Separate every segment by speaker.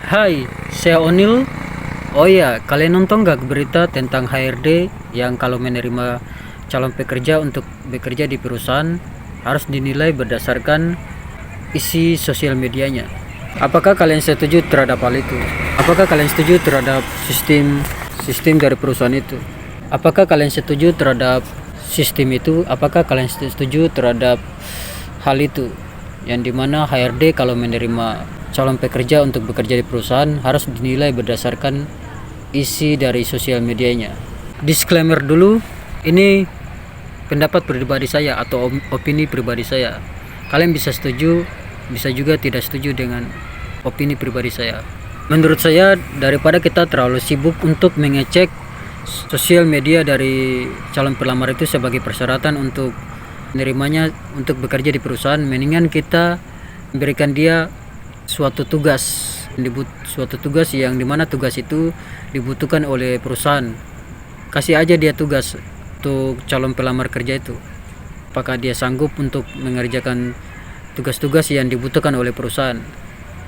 Speaker 1: Hai, saya Onil. Oh iya, kalian nonton gak berita tentang HRD yang kalau menerima calon pekerja untuk bekerja di perusahaan harus dinilai berdasarkan isi sosial medianya? Apakah kalian setuju terhadap hal itu? Apakah kalian setuju terhadap sistem dari perusahaan itu? Apakah kalian setuju terhadap sistem itu? Apakah kalian setuju terhadap hal itu? Yang dimana HRD kalau menerima calon pekerja untuk bekerja di perusahaan harus dinilai berdasarkan isi dari sosial medianya. Disclaimer dulu, ini pendapat pribadi saya atau opini pribadi saya. Kalian bisa setuju, bisa juga tidak setuju dengan opini pribadi saya. Menurut saya, daripada kita terlalu sibuk untuk mengecek sosial media dari calon pelamar itu sebagai persyaratan untuk menerimanya untuk bekerja di perusahaan, mendingan kita memberikan dia suatu tugas yang dimana tugas itu dibutuhkan oleh perusahaan. Kasih aja dia tugas untuk calon pelamar kerja itu, apakah dia sanggup untuk mengerjakan tugas-tugas yang dibutuhkan oleh perusahaan.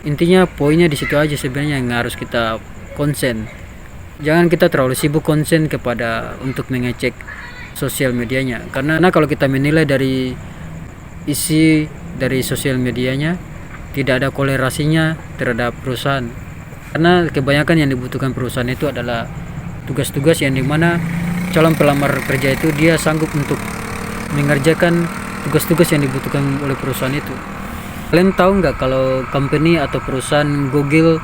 Speaker 1: Intinya poinnya di situ aja sebenarnya yang harus kita konsen. Jangan kita terlalu sibuk konsen kepada untuk mengecek sosial medianya, karena kalau kita menilai dari isi dari sosial medianya tidak ada kolerasinya terhadap perusahaan, karena kebanyakan yang dibutuhkan perusahaan itu adalah tugas-tugas yang dimana calon pelamar kerja itu dia sanggup untuk mengerjakan tugas-tugas yang dibutuhkan oleh perusahaan itu. Kalian tahu nggak kalau company atau perusahaan Google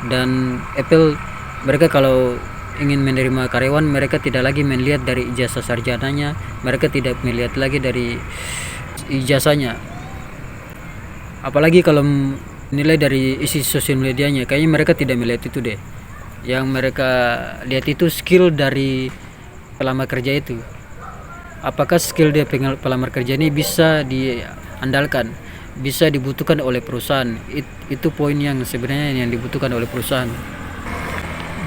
Speaker 1: dan Apple, mereka kalau ingin menerima karyawan, mereka tidak lagi melihat dari ijazah sarjananya, mereka tidak melihat lagi dari ijazahnya, apalagi kalau nilai dari isi sosial medianya. Kayaknya mereka tidak melihat itu deh. Yang mereka lihat itu skill dari pelamar kerja itu, apakah skill dia pelamar kerja ini bisa diandalkan, bisa dibutuhkan oleh perusahaan. Itu poin yang sebenarnya yang dibutuhkan oleh perusahaan.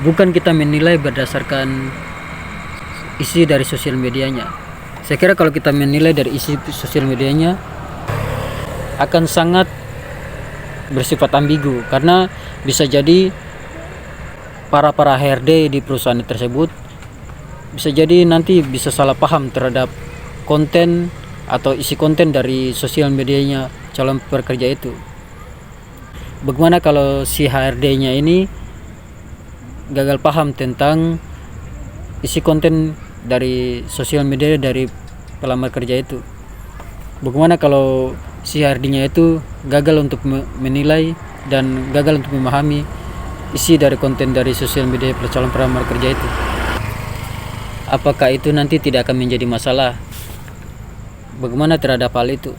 Speaker 1: Bukan kita menilai berdasarkan isi dari sosial medianya. Saya kira kalau kita menilai dari isi sosial medianya akan sangat bersifat ambigu, karena bisa jadi para HRD di perusahaan tersebut bisa jadi nanti bisa salah paham terhadap konten atau isi konten dari sosial medianya calon pekerja itu. Bagaimana kalau si HRD-nya ini gagal paham tentang isi konten dari sosial media dari pelamar kerja itu? Bagaimana kalau si HRD-nya itu gagal untuk menilai dan gagal untuk memahami isi dari konten dari sosial media calon pelamar kerja itu? Apakah itu nanti tidak akan menjadi masalah? Bagaimana terhadap hal itu?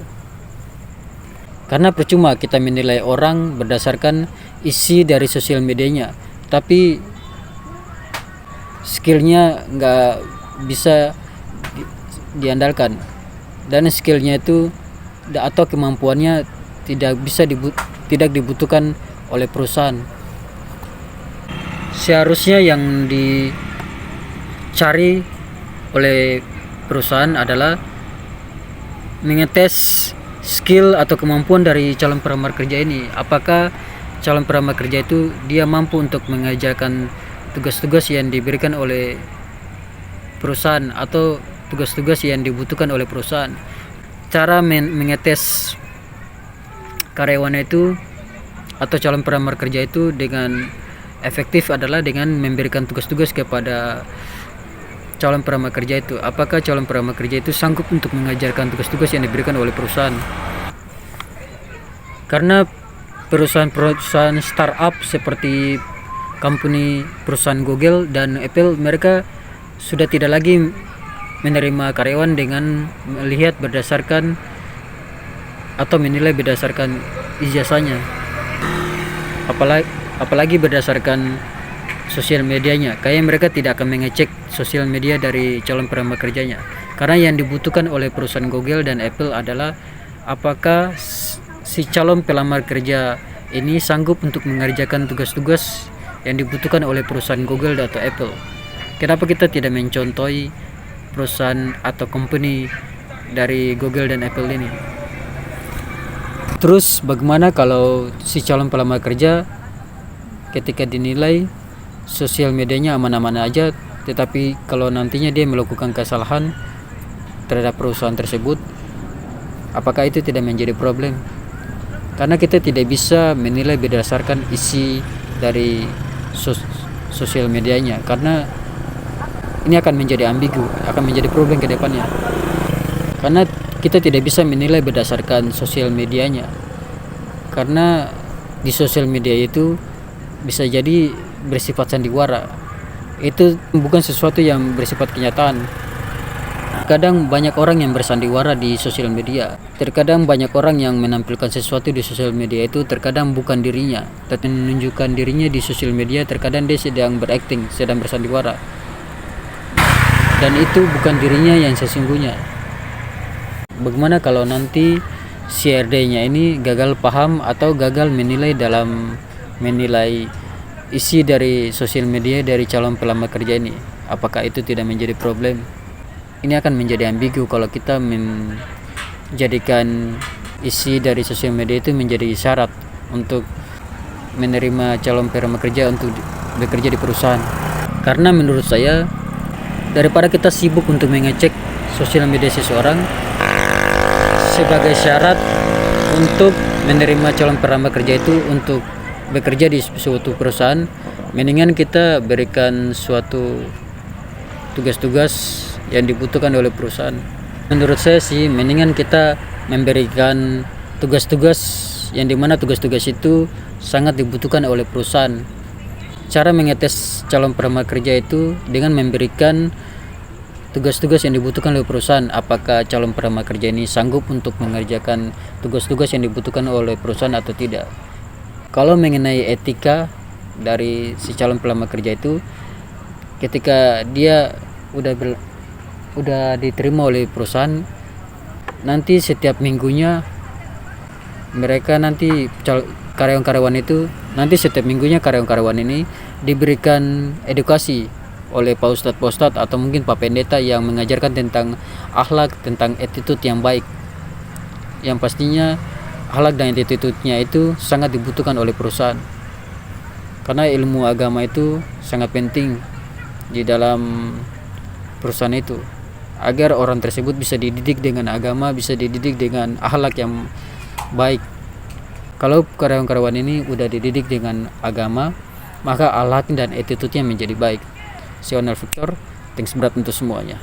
Speaker 1: Karena percuma kita menilai orang berdasarkan isi dari sosial medianya, tapi skillnya nggak bisa diandalkan, dan skillnya itu atau kemampuannya tidak dibutuhkan oleh perusahaan. Seharusnya yang dicari oleh perusahaan adalah mengetes skill atau kemampuan dari calon pelamar kerja ini. Apakah calon pelamar kerja itu dia mampu untuk mengerjakan tugas-tugas yang diberikan oleh perusahaan atau tugas-tugas yang dibutuhkan oleh perusahaan. Cara mengetes karyawan itu atau calon pelamar kerja itu dengan efektif adalah dengan memberikan tugas-tugas kepada calon pelamar kerja itu. Apakah calon pelamar kerja itu sanggup untuk mengajarkan tugas-tugas yang diberikan oleh perusahaan? Karena perusahaan startup seperti perusahaan Google dan Apple, mereka sudah tidak lagi menerima karyawan dengan melihat berdasarkan atau menilai berdasarkan ijazahnya, apalagi berdasarkan sosial medianya. Kayak mereka tidak akan mengecek sosial media dari calon pelamar kerjanya, karena yang dibutuhkan oleh perusahaan Google dan Apple adalah apakah si calon pelamar kerja ini sanggup untuk mengerjakan tugas-tugas yang dibutuhkan oleh perusahaan Google atau Apple. Kenapa kita tidak mencontohi perusahaan atau company dari Google dan Apple ini? Terus bagaimana kalau si calon pelamar kerja ketika dinilai sosial medianya aman-aman aja, tetapi kalau nantinya dia melakukan kesalahan terhadap perusahaan tersebut, apakah itu tidak menjadi problem? Karena kita tidak bisa menilai berdasarkan isi dari sosial medianya, karena ini akan menjadi ambigu, akan menjadi problem ke depannya. Karena kita tidak bisa menilai berdasarkan sosial medianya, karena di sosial media itu bisa jadi bersifat sandiwara. Itu bukan sesuatu yang bersifat kenyataan. Kadang banyak orang yang bersandiwara di sosial media. Terkadang banyak orang yang menampilkan sesuatu di sosial media itu terkadang bukan dirinya, tapi menunjukkan dirinya di sosial media. Terkadang dia sedang berakting, sedang bersandiwara, dan itu bukan dirinya yang sesungguhnya. Bagaimana kalau nanti CRD-nya ini gagal paham atau gagal menilai dalam menilai isi dari sosial media dari calon pelamar kerja ini? Apakah itu tidak menjadi problem? Ini akan menjadi ambigu kalau kita menjadikan isi dari sosial media itu menjadi syarat untuk menerima calon pelamar kerja untuk bekerja di perusahaan. Karena menurut saya, daripada kita sibuk untuk mengecek sosial media seseorang sebagai syarat untuk menerima calon pelamar kerja itu untuk bekerja di suatu perusahaan, mendingan kita berikan suatu tugas-tugas yang dibutuhkan oleh perusahaan. Menurut saya sih, mendingan kita memberikan tugas-tugas yang dimana tugas-tugas itu sangat dibutuhkan oleh perusahaan. Cara mengetes calon pelamar kerja itu dengan memberikan tugas-tugas yang dibutuhkan oleh perusahaan. Apakah calon pelamar kerja ini sanggup untuk mengerjakan tugas-tugas yang dibutuhkan oleh perusahaan atau tidak? Kalau mengenai etika dari si calon pelamar kerja itu, ketika dia udah diterima oleh perusahaan, nanti setiap minggunya mereka nanti karyawan-karyawan itu nanti setiap minggunya karyawan-karyawan ini diberikan edukasi oleh Pak Ustadz atau mungkin Pak Pendeta yang mengajarkan tentang akhlak, tentang attitude yang baik. Yang pastinya akhlak dan attitude-nya itu sangat dibutuhkan oleh perusahaan. Karena ilmu agama itu sangat penting di dalam perusahaan itu, agar orang tersebut bisa dididik dengan agama, bisa dididik dengan akhlak yang baik. Kalau karyawan-karyawan ini udah dididik dengan agama, maka akhlak dan attitude-nya menjadi baik. Sionel Victor, thanks berat untuk semuanya.